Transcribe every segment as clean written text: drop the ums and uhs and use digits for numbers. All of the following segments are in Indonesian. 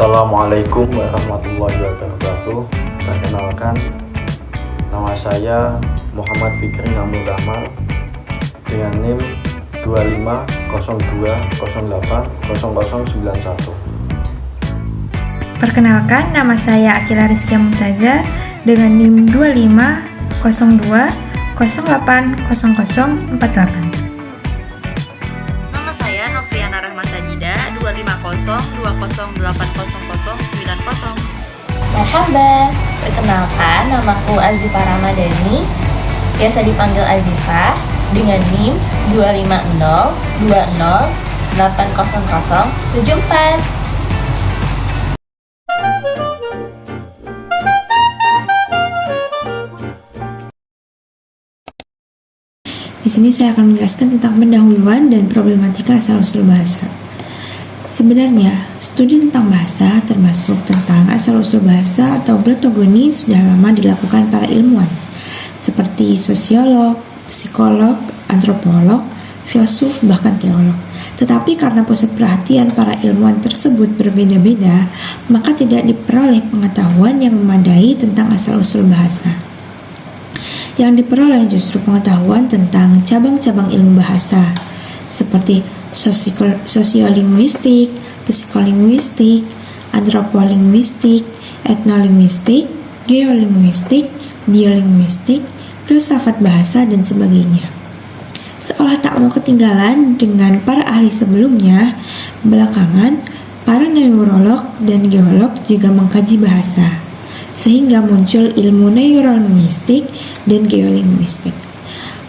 Assalamualaikum warahmatullahi wabarakatuh. Perkenalkan, nama saya Muhammad Fikri Namul Rahmal dengan NIM 2502080091. Perkenalkan, nama saya Akila Rizkia Mumtaza dengan NIM 2502080048. Nama saya Novriana Rahmat Sajida 25020808090. Merhaba, perkenalkan namaku Azifah Ramadhani, biasa dipanggil Azifah, dengan NIM 25020808074. Di sini saya akan menjelaskan tentang pendahuluan dan problematika asal-usul bahasa. Sebenarnya, studi tentang bahasa termasuk tentang asal-usul bahasa atau gletogoni sudah lama dilakukan para ilmuwan seperti sosiolog, psikolog, antropolog, filsuf, bahkan teolog. Tetapi karena pusat perhatian para ilmuwan tersebut berbeda-beda, maka tidak diperoleh pengetahuan yang memadai tentang asal-usul bahasa. Yang diperoleh justru pengetahuan tentang cabang-cabang ilmu bahasa seperti sosiolinguistik, psikolinguistik, antropolinguistik, etnolinguistik, geolinguistik, biolinguistik, filsafat bahasa, dan sebagainya. Seolah tak mau ketinggalan dengan para ahli sebelumnya, belakangan para neurolog dan geolog juga mengkaji bahasa, sehingga muncul ilmu neurolinguistik dan geolinguistik.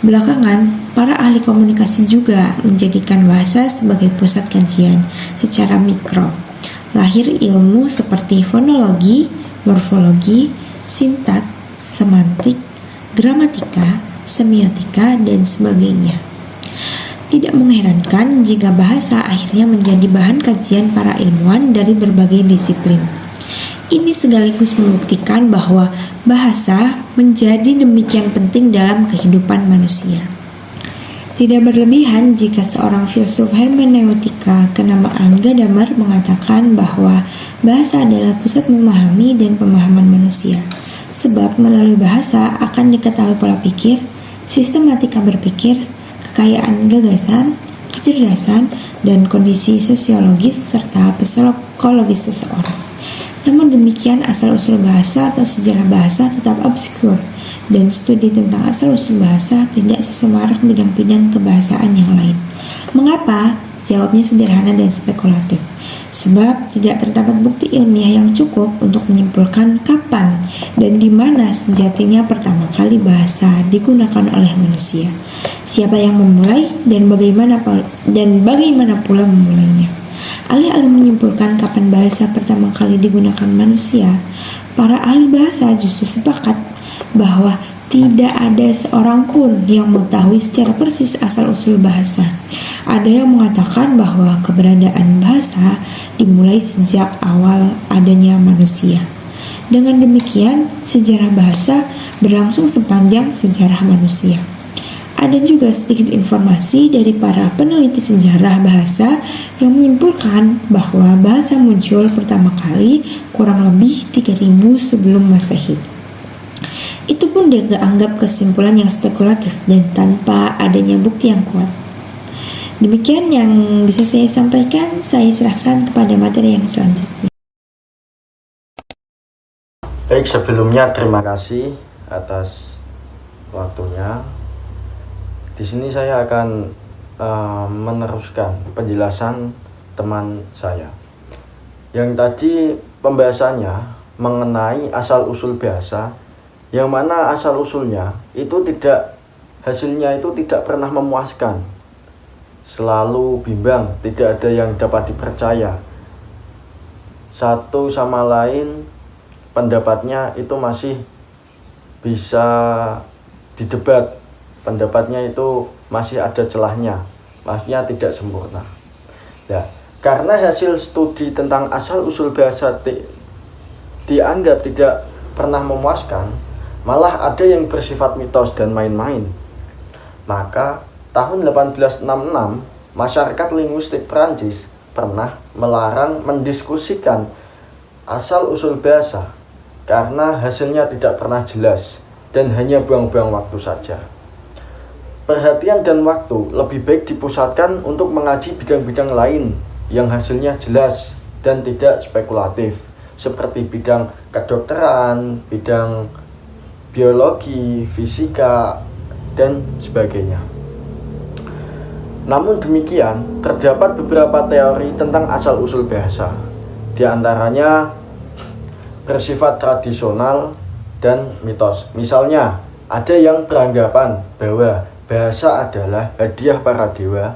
Belakangan, para ahli komunikasi juga menjadikan bahasa sebagai pusat kajian secara mikro. Lahir ilmu seperti fonologi, morfologi, sintaks, semantik, gramatika, semiotika, dan sebagainya. Tidak mengherankan jika bahasa akhirnya menjadi bahan kajian para ilmuwan dari berbagai disiplin. Ini sekaligus membuktikan bahwa bahasa menjadi demikian penting dalam kehidupan manusia. Tidak berlebihan jika seorang filsuf hermeneutika kenamaan Gadamer mengatakan bahwa bahasa adalah pusat memahami dan pemahaman manusia, sebab melalui bahasa akan diketahui pola pikir, sistematika berpikir, kekayaan gagasan, kecerdasan, dan kondisi sosiologis serta psikologis seseorang. Namun demikian, asal-usul bahasa atau sejarah bahasa tetap obskur, dan studi tentang asal-usul bahasa tidak sesemarak bidang-bidang kebahasaan yang lain. Mengapa? Jawabnya sederhana dan spekulatif. Sebab tidak terdapat bukti ilmiah yang cukup untuk menyimpulkan kapan dan di mana sejatinya pertama kali bahasa digunakan oleh manusia, siapa yang memulai, dan bagaimana pula memulainya. Alih-alih menyimpulkan kapan bahasa pertama kali digunakan manusia, para ahli bahasa justru sepakat bahwa tidak ada seorang pun yang mengetahui secara persis asal-usul bahasa. Ada yang mengatakan bahwa keberadaan bahasa dimulai sejak awal adanya manusia. Dengan demikian, sejarah bahasa berlangsung sepanjang sejarah manusia. Ada juga sedikit informasi dari para peneliti sejarah bahasa yang menyimpulkan bahwa bahasa muncul pertama kali kurang lebih 3000 sebelum Masehi. Itu pun dianggap kesimpulan yang spekulatif dan tanpa adanya bukti yang kuat. Demikian yang bisa saya sampaikan, saya serahkan kepada materi yang selanjutnya. Baik, sebelumnya terima kasih atas waktunya. Di sini saya akan meneruskan penjelasan teman saya. Yang tadi pembahasannya mengenai asal-usul bahasa, yang mana asal-usulnya itu hasilnya itu tidak pernah memuaskan. Selalu bimbang, tidak ada yang dapat dipercaya. Satu sama lain pendapatnya itu masih bisa didebat. Pendapatnya itu masih ada celahnya, maksudnya tidak sempurna. Ya, karena hasil studi tentang asal-usul bahasa dianggap tidak pernah memuaskan, malah ada yang bersifat mitos dan main-main. Maka tahun 1866, masyarakat linguistik Prancis pernah melarang mendiskusikan asal-usul bahasa karena hasilnya tidak pernah jelas dan hanya buang-buang waktu saja. Perhatian dan waktu lebih baik dipusatkan untuk mengaji bidang-bidang lain yang hasilnya jelas dan tidak spekulatif, seperti bidang kedokteran, bidang biologi, fisika, dan sebagainya. Namun demikian, terdapat beberapa teori tentang asal-usul bahasa. Di antaranya bersifat tradisional dan mitos. Misalnya, ada yang beranggapan bahwa bahasa adalah hadiah para dewa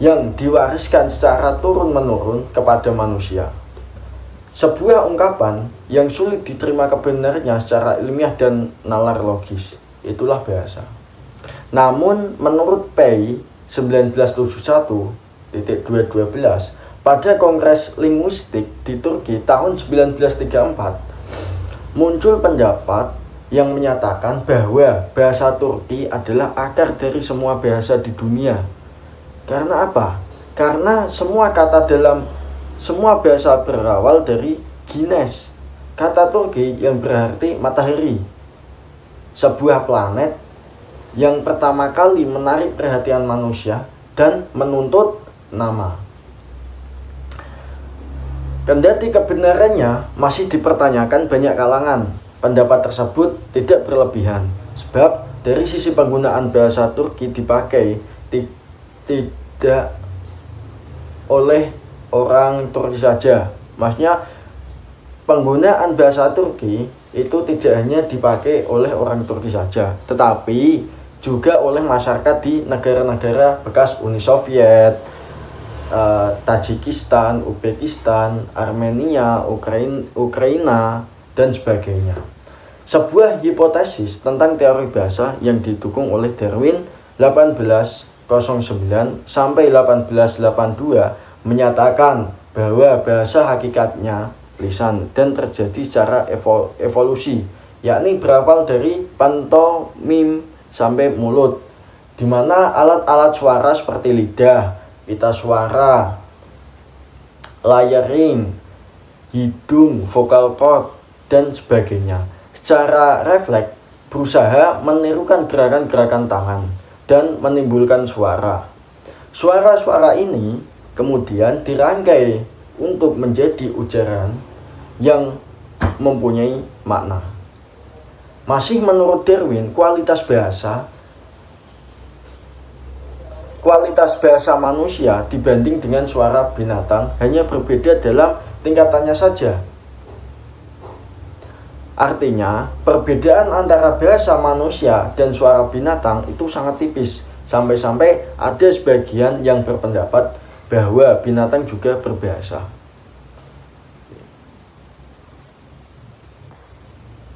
yang diwariskan secara turun-menurun kepada manusia. Sebuah ungkapan yang sulit diterima kebenarannya secara ilmiah dan nalar logis. Itulah bahasa. Namun menurut Pei 1971.212 pada Kongres Linguistik di Turki tahun 1934 muncul pendapat yang menyatakan bahwa bahasa Turki adalah akar dari semua bahasa di dunia. Karena apa? Karena semua kata dalam semua bahasa berawal dari Güneş, kata Turki yang berarti matahari, sebuah planet yang pertama kali menarik perhatian manusia dan menuntut nama. Kendati kebenarannya masih dipertanyakan banyak kalangan, pendapat tersebut tidak berlebihan, sebab dari sisi penggunaan bahasa Turki dipakai tidak oleh orang Turki saja. Maksudnya penggunaan bahasa Turki itu tidak hanya dipakai oleh orang Turki saja, tetapi juga oleh masyarakat di negara-negara bekas Uni Soviet, Tajikistan, Uzbekistan, Armenia, Ukraina, dan sebagainya. Sebuah hipotesis tentang teori bahasa yang didukung oleh Darwin 1809 sampai 1882 menyatakan bahwa bahasa hakikatnya lisan dan terjadi secara evolusi, yakni berawal dari pantomim sampai mulut, di mana alat-alat suara seperti lidah, pita suara, layering, hidung, vocal cord, dan sebagainya secara refleks berusaha menirukan gerakan-gerakan tangan dan menimbulkan suara. Suara-suara ini kemudian dirangkai untuk menjadi ujaran yang mempunyai makna. Masih menurut Darwin, kualitas bahasa manusia dibanding dengan suara binatang hanya berbeda dalam tingkatannya saja. Artinya, perbedaan antara bahasa manusia dan suara binatang itu sangat tipis, sampai-sampai ada sebagian yang berpendapat bahwa binatang juga berbahasa.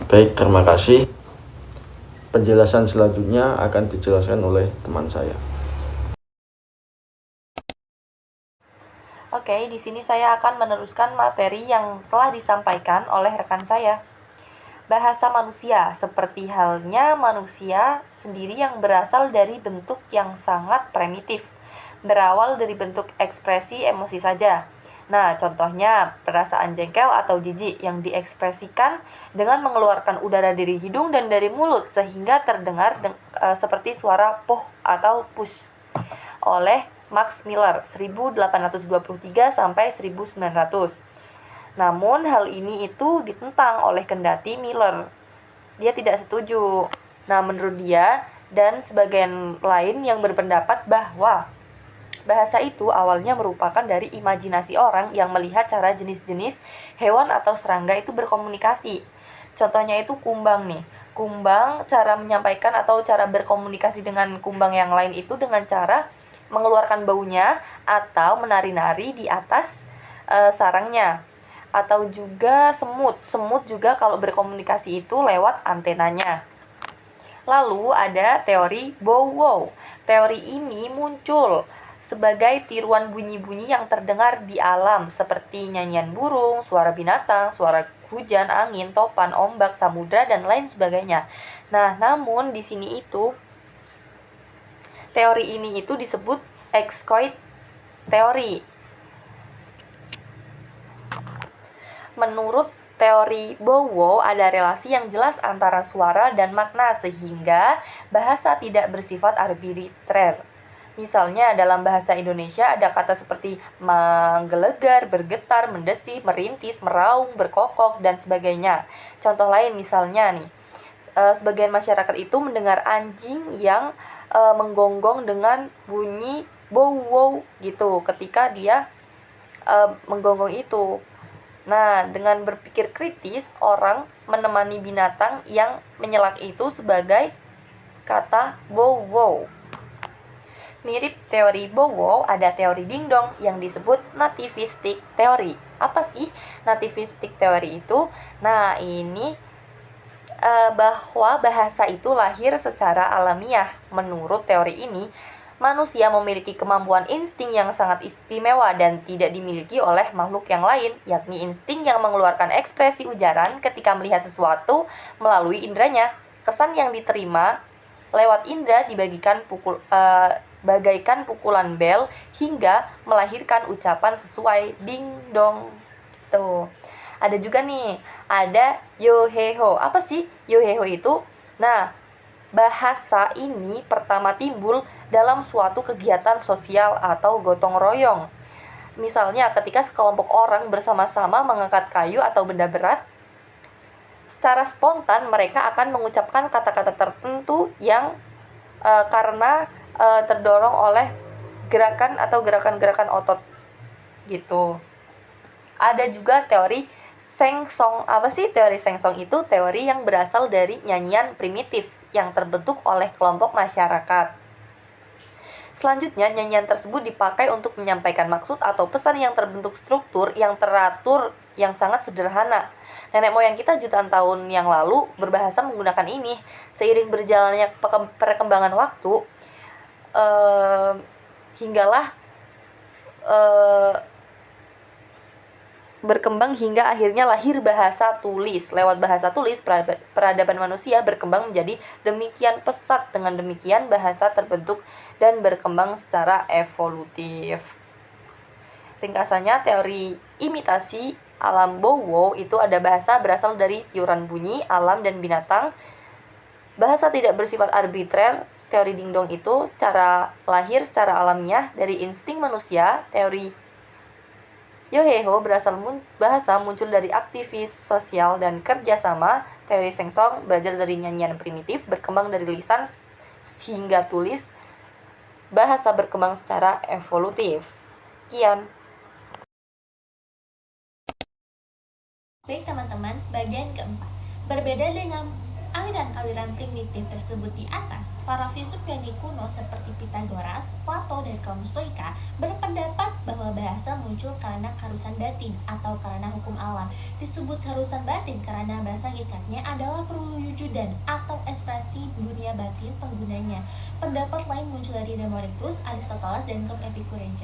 Baik, terima kasih. Penjelasan selanjutnya akan dijelaskan oleh teman saya. Oke, di sini saya akan meneruskan materi yang telah disampaikan oleh rekan saya. Bahasa manusia, seperti halnya manusia sendiri yang berasal dari bentuk yang sangat primitif, berawal dari bentuk ekspresi emosi saja. Nah, contohnya perasaan jengkel atau jijik yang diekspresikan dengan mengeluarkan udara dari hidung dan dari mulut sehingga terdengar seperti suara poh atau push oleh Max Miller 1823 sampai 1900. Namun hal ini itu ditentang oleh kendati Miller. Dia tidak setuju. Nah, menurut dia dan sebagian lain yang berpendapat bahwa bahasa itu awalnya merupakan dari imajinasi orang yang melihat cara jenis-jenis hewan atau serangga itu berkomunikasi. Contohnya itu kumbang nih. Kumbang cara menyampaikan atau cara berkomunikasi dengan kumbang yang lain itu dengan cara mengeluarkan baunya atau menari-nari di atas sarangnya. Atau juga semut. Semut juga kalau berkomunikasi itu lewat antenanya. Lalu ada teori bow wow. Teori ini muncul sebagai tiruan bunyi-bunyi yang terdengar di alam seperti nyanyian burung, suara binatang, suara hujan, angin, topan, ombak, samudra, dan lain sebagainya. Nah, namun di sini itu teori ini itu disebut Exckoid teori. Menurut teori Bowo, ada relasi yang jelas antara suara dan makna sehingga bahasa tidak bersifat arbitrer. Misalnya dalam bahasa Indonesia ada kata seperti menggelegar, bergetar, mendesih, merintis, meraung, berkokok, dan sebagainya. Contoh lain misalnya nih, sebagian masyarakat itu mendengar anjing yang menggonggong dengan bunyi bow-wow gitu ketika dia menggonggong itu. Nah, dengan berpikir kritis, orang menemani binatang yang menyelak itu sebagai kata bow-wow. Mirip teori Bowo, ada teori dingdong yang disebut nativistic theory. Apa sih nativistic theory itu? Nah, ini bahwa bahasa itu lahir secara alamiah. Menurut teori ini, manusia memiliki kemampuan insting yang sangat istimewa dan tidak dimiliki oleh makhluk yang lain, yakni insting yang mengeluarkan ekspresi ujaran ketika melihat sesuatu melalui indranya. Kesan yang diterima lewat indra dibagikan bagaikan pukulan bel hingga melahirkan ucapan sesuai ding dong. Tuh. Ada juga nih, ada yoheho. Apa sih yoheho itu? Nah, bahasa ini pertama timbul dalam suatu kegiatan sosial atau gotong royong. Misalnya ketika sekelompok orang bersama-sama mengangkat kayu atau benda berat, secara spontan mereka akan mengucapkan kata-kata tertentu yang karena terdorong oleh gerakan atau gerakan-gerakan otot gitu. Ada juga teori sengsong. Apa sih teori sengsong itu? Teori yang berasal dari nyanyian primitif yang terbentuk oleh kelompok masyarakat. Selanjutnya, nyanyian tersebut dipakai untuk menyampaikan maksud atau pesan yang terbentuk struktur yang teratur yang sangat sederhana. Nenek moyang kita jutaan tahun yang lalu berbahasa menggunakan ini. Seiring berjalannya perkembangan waktu, hinggalah berkembang hingga akhirnya lahir bahasa tulis. Lewat bahasa tulis, peradaban manusia berkembang menjadi demikian pesat. Dengan demikian, bahasa terbentuk dan berkembang secara evolutif. Ringkasannya, teori imitasi alam Bowo itu ada bahasa berasal dari tiuran bunyi, alam, dan binatang. Bahasa tidak bersifat arbitrer. Teori dingdong itu lahir secara alamiah dari insting manusia. Teori yoheho bahasa muncul dari aktivis sosial dan kerjasama. Teori sengsong belajar dari nyanyian primitif, berkembang dari lisan hingga tulis. Bahasa berkembang secara evolutif. Sekian. Baik teman-teman, bagian keempat. Berbeda dengan aliran-aliran primitif tersebut di atas, para filsuf Yunani kuno seperti Pitagoras, Plato, dan kaum Stoika berpendapat bahwa bahasa muncul karena keharusan batin atau karena hukum alam. Disebut keharusan batin karena bahasa hakikatnya adalah perwujudan atau ekspresi dunia batin penggunanya. Pendapat lain muncul dari Demokritus, Aristoteles, dan kaum Epikurean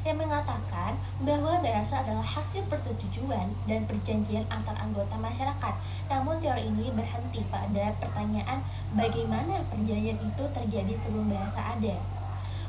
yang mengatakan bahwa bahasa adalah hasil persetujuan dan perjanjian antar anggota masyarakat. Namun teori ini berhenti pada pertanyaan bagaimana perjanjian itu terjadi sebelum bahasa ada.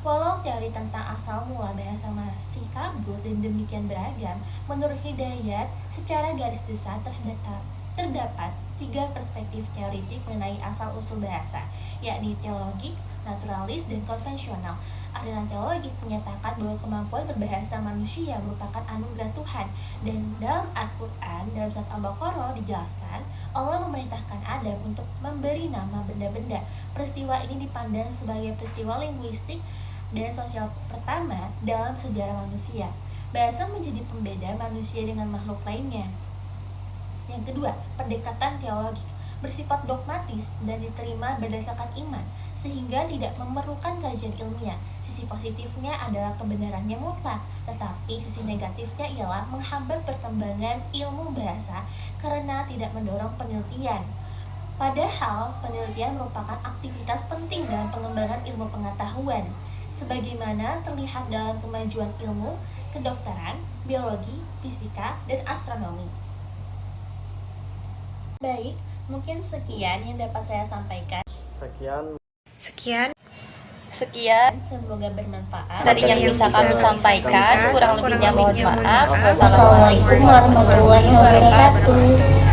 Walau teori tentang asal mula bahasa masih kabur dan demikian beragam, menurut Hidayat, secara garis besar terdapat 3 perspektif teoritik mengenai asal-usul bahasa, yakni teologik, naturalis, dan konvensional. Aliran teologik menyatakan bahwa kemampuan berbahasa manusia merupakan anugerah Tuhan, dan dalam Al-Quran, dalam surat Al-Baqarah dijelaskan, Allah memerintahkan Adam untuk memberi nama benda-benda. Peristiwa ini dipandang sebagai peristiwa linguistik dan sosial pertama dalam sejarah manusia. Bahasa menjadi pembeda manusia dengan makhluk lainnya. Yang kedua, pendekatan teologik bersifat dogmatis dan diterima berdasarkan iman, sehingga tidak memerlukan kajian ilmiah. Sisi positifnya adalah kebenarannya mutlak, tetapi sisi negatifnya ialah menghambat perkembangan ilmu bahasa karena tidak mendorong penelitian. Padahal, penelitian merupakan aktivitas penting dalam pengembangan ilmu pengetahuan, sebagaimana terlihat dalam kemajuan ilmu kedokteran, biologi, fisika, dan astronomi. Baik, mungkin sekian yang dapat saya sampaikan. Sekian. Sekian Semoga bermanfaat. dari yang bisa kami sampaikan. Kurang lebihnya mohon maaf. Wassalamualaikum warahmatullahi wabarakatuh.